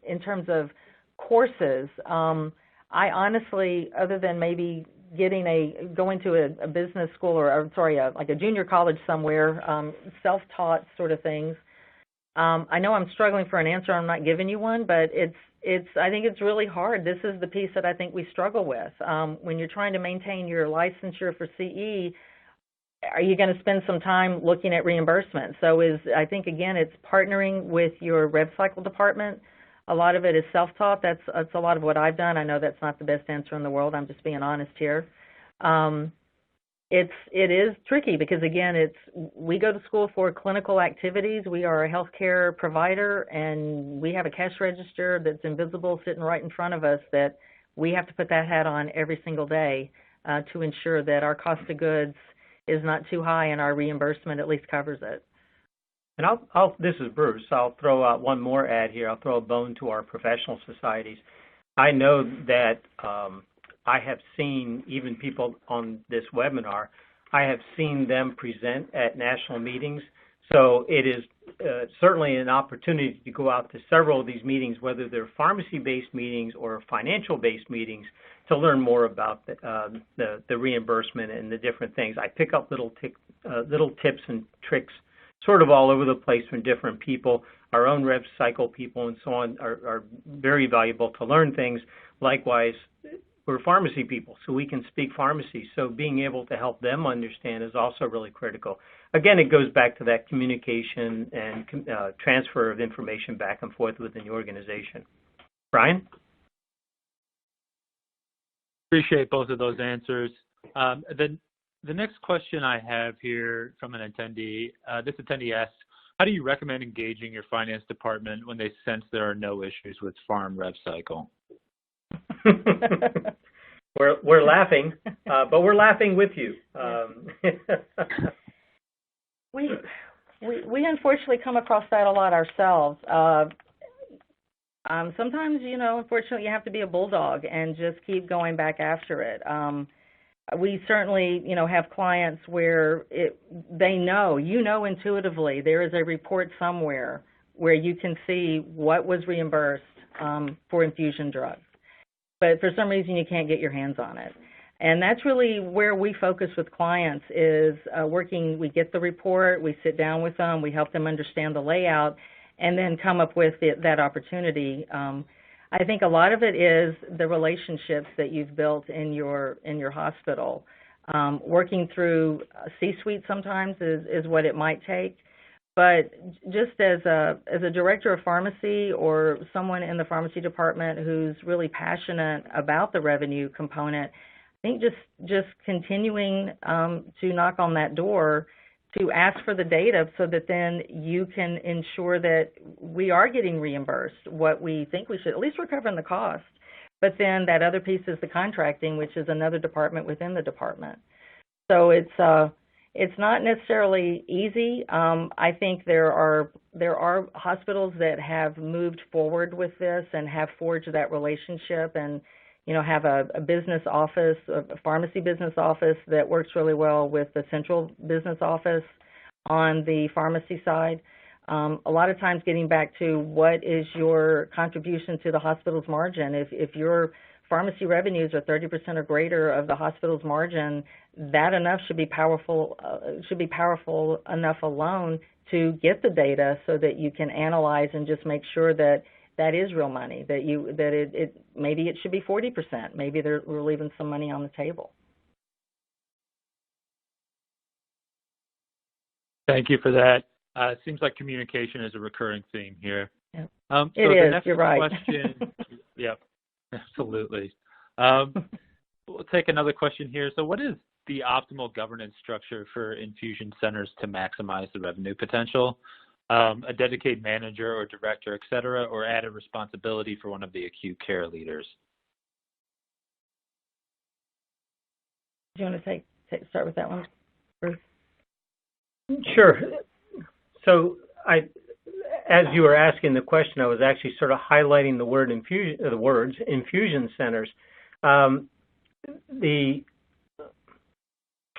in terms of courses. I honestly, other than maybe going to a business school or like a junior college somewhere, self-taught sort of things. I know I'm struggling for an answer. I'm not giving you one, but I think it's really hard. This is the piece that I think we struggle with. When you're trying to maintain your licensure for CE, are you going to spend some time looking at reimbursement? So I think, again, it's partnering with your rev cycle department. A lot of it is self-taught. That's a lot of what I've done. I know that's not the best answer in the world. I'm just being honest here. It is tricky because, again, we go to school for clinical activities. We are a healthcare provider, and we have a cash register that's invisible sitting right in front of us that we have to put that hat on every single day to ensure that our cost of goods is not too high and our reimbursement at least covers it. And this is Bruce. I'll throw out one more ad here. I'll throw a bone to our professional societies. I know that I have seen even people on this webinar, I have seen them present at national meetings. So it is certainly an opportunity to go out to several of these meetings, whether they're pharmacy-based meetings or financial-based meetings, to learn more about the reimbursement and the different things. I pick up little tips and tricks sort of all over the place from different people. Our own rev cycle people and so on are very valuable to learn things. Likewise, we're pharmacy people, so we can speak pharmacy. So being able to help them understand is also really critical. Again, it goes back to that communication and transfer of information back and forth within the organization. Brian? Appreciate both of those answers. The next question I have here from an attendee, this attendee asks, how do you recommend engaging your finance department when they sense there are no issues with Pharm Rev Cycle? We're laughing, but we're laughing with you. We unfortunately come across that a lot ourselves. Sometimes, unfortunately, you have to be a bulldog and just keep going back after it. We certainly, have clients where they know, intuitively, there is a report somewhere where you can see what was reimbursed for infusion drugs. But for some reason, you can't get your hands on it. And that's really where we focus with clients is we get the report, we sit down with them, we help them understand the layout, and then come up with that opportunity. I think a lot of it is the relationships that you've built in your hospital. Working through C-suite sometimes is what it might take. But just as a director of pharmacy or someone in the pharmacy department who's really passionate about the revenue component, I think just continuing to knock on that door to ask for the data so that then you can ensure that we are getting reimbursed what we think we should, at least we're covering the cost. But then that other piece is the contracting, which is another department within the department. So it's not necessarily easy. I think there are hospitals that have moved forward with this and have forged that relationship and have a business office, a pharmacy business office that works really well with the central business office on the pharmacy side. A lot of times getting back to what is your contribution to the hospital's margin. If your pharmacy revenues are 30% or greater of the hospital's margin, that enough should be powerful enough alone to get the data so that you can analyze and just make sure that is real money, that maybe it should be 40%. Maybe we're leaving some money on the table. Thank you for that. It seems like communication is a recurring theme here. Yep. So It the is. next You're right. question, yep, absolutely. We'll take another question here. So what is the optimal governance structure for infusion centers to maximize the revenue potential? A dedicated manager or director, et cetera, or added responsibility for one of the acute care leaders? Do you want to start with that one, Bruce? Sure. So as you were asking the question, I was actually sort of highlighting the words infusion centers. The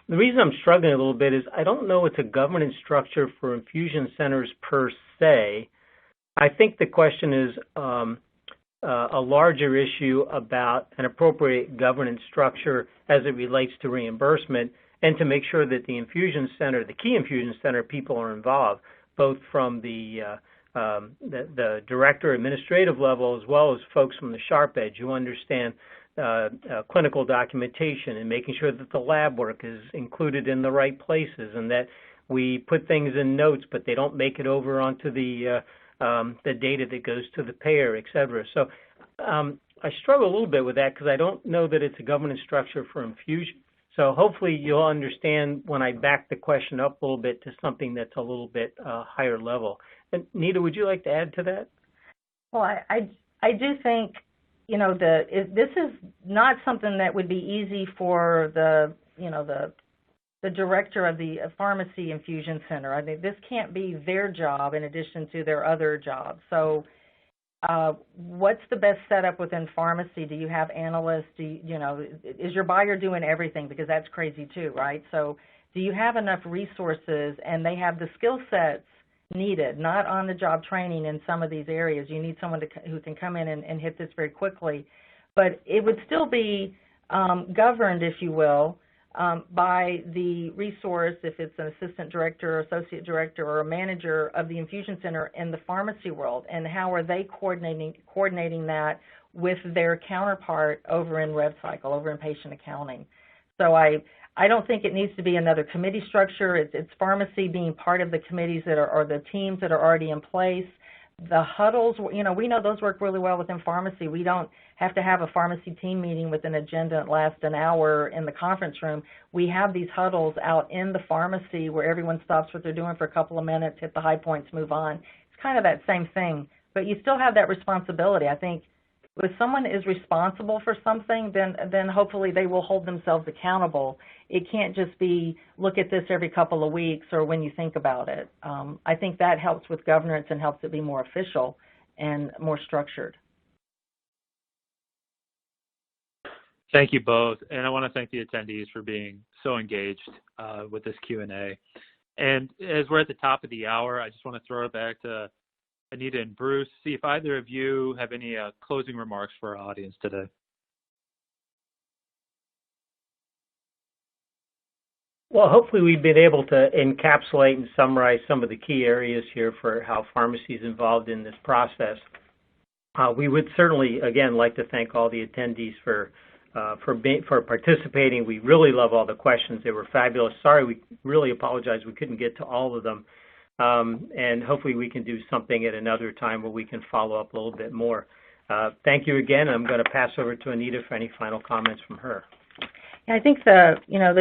reason I'm struggling a little bit is I don't know it's a governance structure for infusion centers per se. I think the question is a larger issue about an appropriate governance structure as it relates to reimbursement, and to make sure that the key infusion center people are involved, both from the director administrative level as well as folks from the sharp edge who understand clinical documentation and making sure that the lab work is included in the right places, and that we put things in notes but they don't make it over onto the data that goes to the payer, et cetera. So I struggle a little bit with that because I don't know that it's a governance structure for infusion. So hopefully you'll understand when I back the question up a little bit to something that's a little bit higher level. And Nita, would you like to add to that? Well, I do think, this is not something that would be easy for the director of the pharmacy infusion center. I think this can't be their job in addition to their other jobs. So what's the best setup within pharmacy? Do you have analysts? Is your buyer doing everything? Because that's crazy too, right? So do you have enough resources, and they have the skill sets needed, not on-the-job training in some of these areas? You need someone who can come in and hit this very quickly. But it would still be governed, if you will, by the resource, if it's an assistant director or associate director or a manager of the infusion center in the pharmacy world, and how are they coordinating that with their counterpart over in RevCycle, over in patient accounting. So I don't think it needs to be another committee structure. It's pharmacy being part of the committees or the teams that are already in place. The huddles, we know those work really well within pharmacy. We don't have to have a pharmacy team meeting with an agenda that lasts an hour in the conference room. We have these huddles out in the pharmacy where everyone stops what they're doing for a couple of minutes, hit the high points, move on. It's kind of that same thing, but you still have that responsibility. I think if someone is responsible for something, then hopefully they will hold themselves accountable. It can't just be look at this every couple of weeks or when you think about it. I think that helps with governance and helps it be more official and more structured. Thank you both, and I want to thank the attendees for being so engaged with this Q&A. And as we're at the top of the hour, I just want to throw it back to Anita and Bruce, see if either of you have any closing remarks for our audience today. Well, hopefully we've been able to encapsulate and summarize some of the key areas here for how pharmacy is involved in this process. We would certainly, again, like to thank all the attendees for participating. We really love all the questions. They were fabulous. Sorry, we really apologize we couldn't get to all of them. And hopefully we can do something at another time where we can follow up a little bit more. Thank you again. I'm going to pass over to Anita for any final comments from her. I think the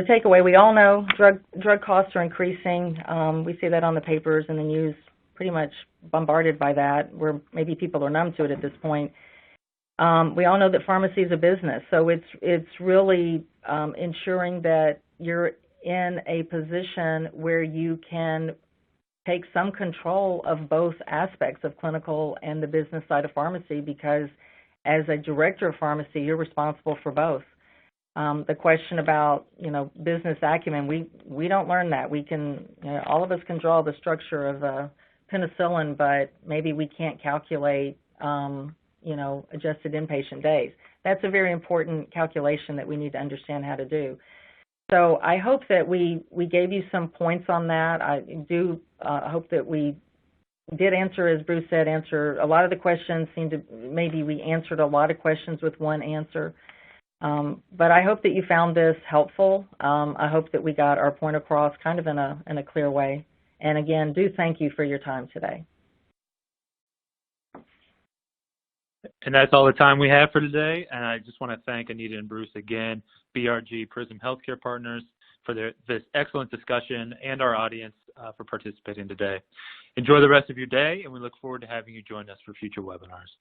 takeaway, we all know drug costs are increasing. We see that on the papers and the news, pretty much bombarded by that, where maybe people are numb to it at this point. We all know that pharmacy is a business, so it's really ensuring that you're in a position where you can take some control of both aspects of clinical and the business side of pharmacy, because as a director of pharmacy, you're responsible for both. The question about, business acumen, we don't learn that. We can, all of us can draw the structure of penicillin, but maybe we can't calculate, adjusted inpatient days. That's a very important calculation that we need to understand how to do. So I hope that we gave you some points on that. I do hope that we did answer, as Bruce said, answer a lot of the questions. Maybe we answered a lot of questions with one answer. But I hope that you found this helpful. I hope that we got our point across kind of in a clear way. And again, do thank you for your time today. And that's all the time we have for today. And I just want to thank Anita and Bruce again, BRG Prism Healthcare Partners, for this excellent discussion, and our audience for participating today. Enjoy the rest of your day, and we look forward to having you join us for future webinars.